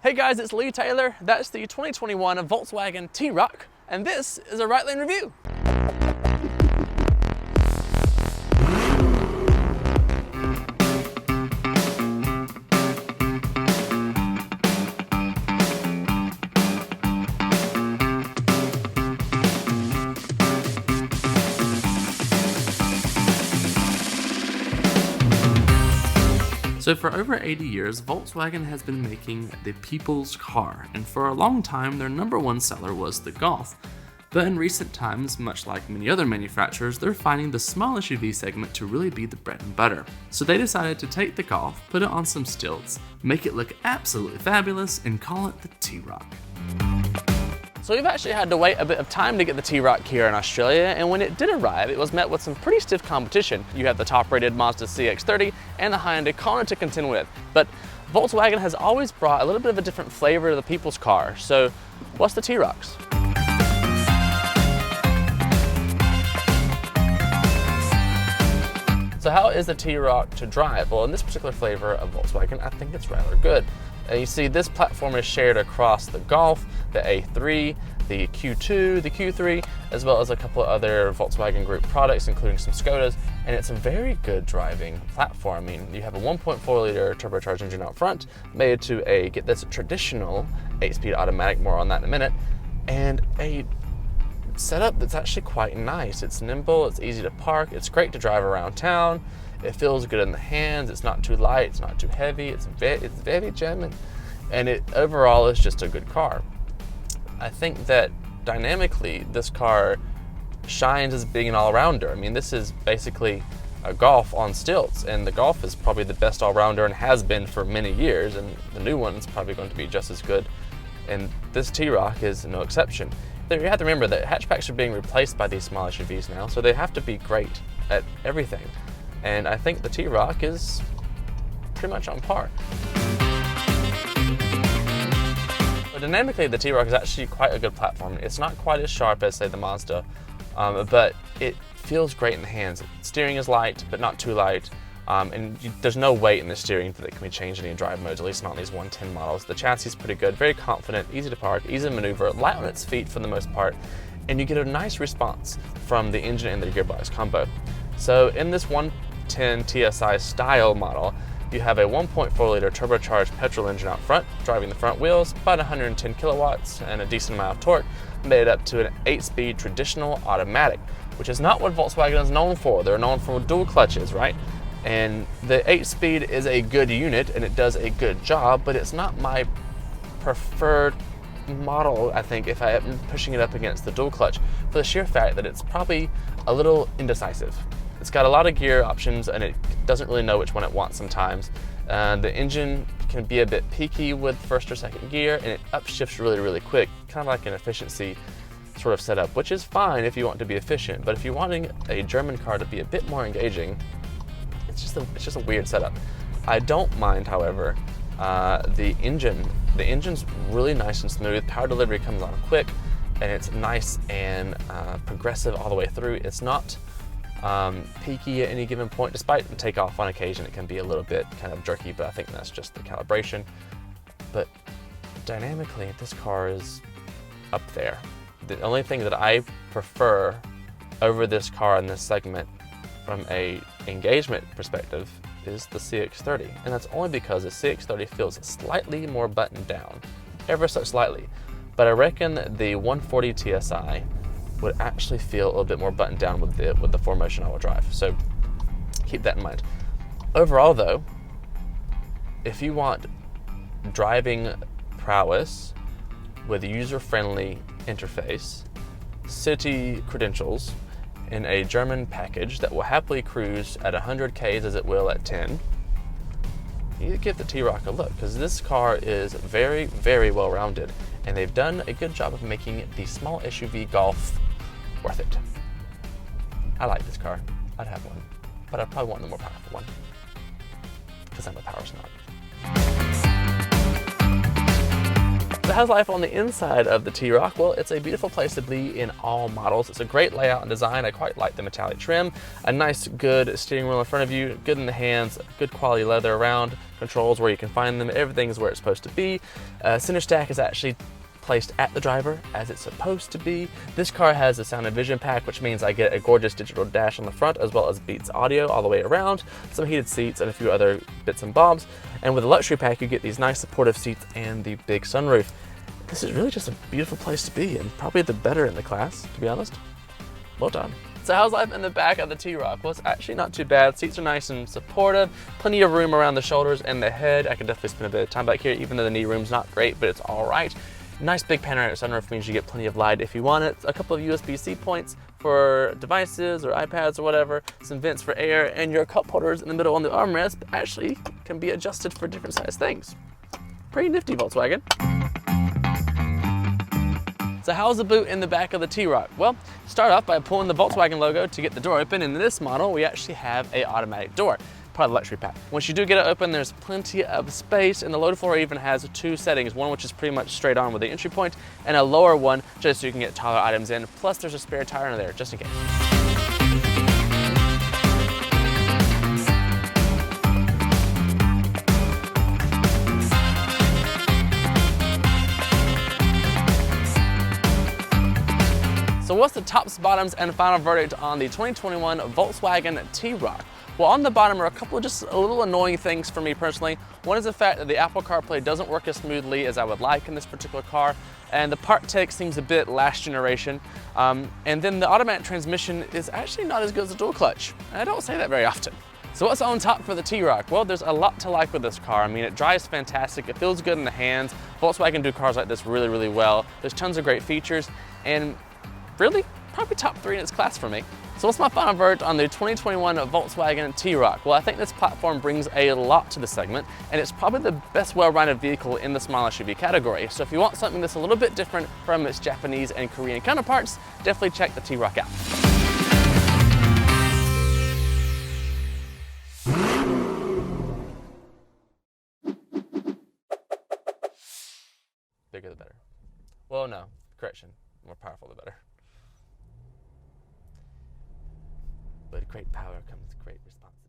Hey guys, it's Lee Taylor. That's the 2021 Volkswagen T-Roc, and this is a Right Lane review. So for over 80 years, Volkswagen has been making the people's car, and for a long time their number one seller was the Golf. But in recent times, much like many other manufacturers, they're finding the small SUV segment to really be the bread and butter. So they decided to take the Golf, put it on some stilts, make it look absolutely fabulous, and call it the T-Roc. So we've actually had to wait a bit of time to get the T-Roc here in Australia, and when it did arrive, it was met with some pretty stiff competition. You have the top-rated Mazda CX-30 and the Hyundai Kona to contend with. But Volkswagen has always brought a little bit of a different flavor to the people's car. So what's the T-Rocs? So how is the T-Roc to drive? Well, in this particular flavor of Volkswagen, I think it's rather good. You see, this platform is shared across the Golf, the A3, the Q2, the Q3, as well as a couple of other Volkswagen Group products, including some Skodas, and it's a very good driving platform. I mean, you have a 1.4-liter turbocharged engine out front, made to a, get this, traditional 8-speed automatic, more on that in a minute, and a setup that's actually quite nice. It's nimble, it's easy to park, it's great to drive around town. It feels good in the hands, it's not too light, it's not too heavy, it's very German, and it overall is just a good car. I think that dynamically this car shines as being an all-rounder. I mean, this is basically a Golf on stilts, and the Golf is probably the best all-rounder and has been for many years, and the new one is probably going to be just as good, and this T-Roc is no exception. You have to remember that hatchbacks are being replaced by these small SUVs now, so they have to be great at everything. And I think the T-Roc is pretty much on par. But dynamically, the T-Roc is actually quite a good platform. It's not quite as sharp as, say, the Mazda, but it feels great in the hands. Steering is light, but not too light. There's no weight in the steering that can be changed in any drive modes, at least not in these 110 models. The chassis is pretty good, very confident, easy to park, easy to maneuver, light on its feet for the most part, and you get a nice response from the engine and the gearbox combo. So in this 110 TSI style model, you have a 1.4-liter turbocharged petrol engine out front, driving the front wheels, about 110 kilowatts and a decent amount of torque, made up to an 8-speed traditional automatic, which is not what Volkswagen is known for. They're known for dual clutches, right? And the 8-speed is a good unit and it does a good job, but it's not my preferred model, I think, if I am pushing it up against the dual clutch, for the sheer fact that it's probably a little indecisive. It's got a lot of gear options and it doesn't really know which one it wants sometimes. The engine can be a bit peaky with first or second gear, and it upshifts really, really quick, kind of like an efficiency sort of setup, which is fine if you want to be efficient, but if you're wanting a German car to be a bit more engaging, it's just a weird setup. I don't mind, however, the engine. The engine's really nice and smooth. Power delivery comes on quick, and it's nice and progressive all the way through. It's not peaky at any given point. Despite the takeoff on occasion, it can be a little bit kind of jerky, but I think that's just the calibration. But dynamically, this car is up there. The only thing that I prefer over this car in this segment from a engagement perspective is the CX-30, and that's only because the CX-30 feels slightly more buttoned down, ever so slightly. But I reckon the 140 TSI would actually feel a little bit more buttoned down with the 4Motion all-wheel drive. So keep that in mind. Overall, though, if you want driving prowess with a user-friendly interface, city credentials, in a German package that will happily cruise at 100 Ks as it will at 10, you need to give the T-Roc a look, because this car is very, very well-rounded, and they've done a good job of making the small SUV Golf worth it. I like this car. I'd have one, but I'd probably want the more powerful one, because I'm a power snob. So how's life on the inside of the T-Roc? Well, it's a beautiful place to be in all models. It's a great layout and design. I quite like the metallic trim, a nice, good steering wheel in front of you, good in the hands, good quality leather around, controls where you can find them, everything is where it's supposed to be. Center stack is actually placed at the driver as it's supposed to be. This car has a sound and vision pack, which means I get a gorgeous digital dash on the front as well as Beats audio all the way around, some heated seats and a few other bits and bobs. And with the luxury pack, you get these nice supportive seats and the big sunroof. This is really just a beautiful place to be, and probably the better in the class, to be honest. Well done. So how's life in the back of the T-Roc? Well, it's actually not too bad. Seats are nice and supportive, plenty of room around the shoulders and the head. I can definitely spend a bit of time back here, even though the knee room's not great, but it's all right. Nice big panoramic sunroof means you get plenty of light if you want it. A couple of USB-C points for devices or iPads or whatever, some vents for air, and your cup holders in the middle on the armrest actually can be adjusted for different size things. Pretty nifty, Volkswagen. So how's the boot in the back of the T-Roc? Well, start off by pulling the Volkswagen logo to get the door open. In this model, we actually have an automatic door, part of the luxury pack. Once you do get it open, there's plenty of space, and the loader floor even has two settings, one which is pretty much straight on with the entry point, and a lower one just so you can get taller items in. Plus there's a spare tire in there, just in case. So what's the tops, bottoms, and final verdict on the 2021 Volkswagen T-Roc? Well, on the bottom are a couple of just a little annoying things for me personally. One is the fact that the Apple CarPlay doesn't work as smoothly as I would like in this particular car, and the part tech seems a bit last generation. And then the automatic transmission is actually not as good as the dual clutch. And I don't say that very often. So what's on top for the T-Roc? Well, there's a lot to like with this car. I mean, it drives fantastic, it feels good in the hands. Volkswagen do cars like this really, really well. There's tons of great features, and really, probably top 3 in its class for me. So what's my final verdict on the 2021 Volkswagen T-Roc? Well, I think this platform brings a lot to the segment, and it's probably the best well-rounded vehicle in the small SUV category. So if you want something that's a little bit different from its Japanese and Korean counterparts, definitely check the T-Roc out. Bigger the better. Well, no, correction. More powerful the better. With great power comes great responsibility.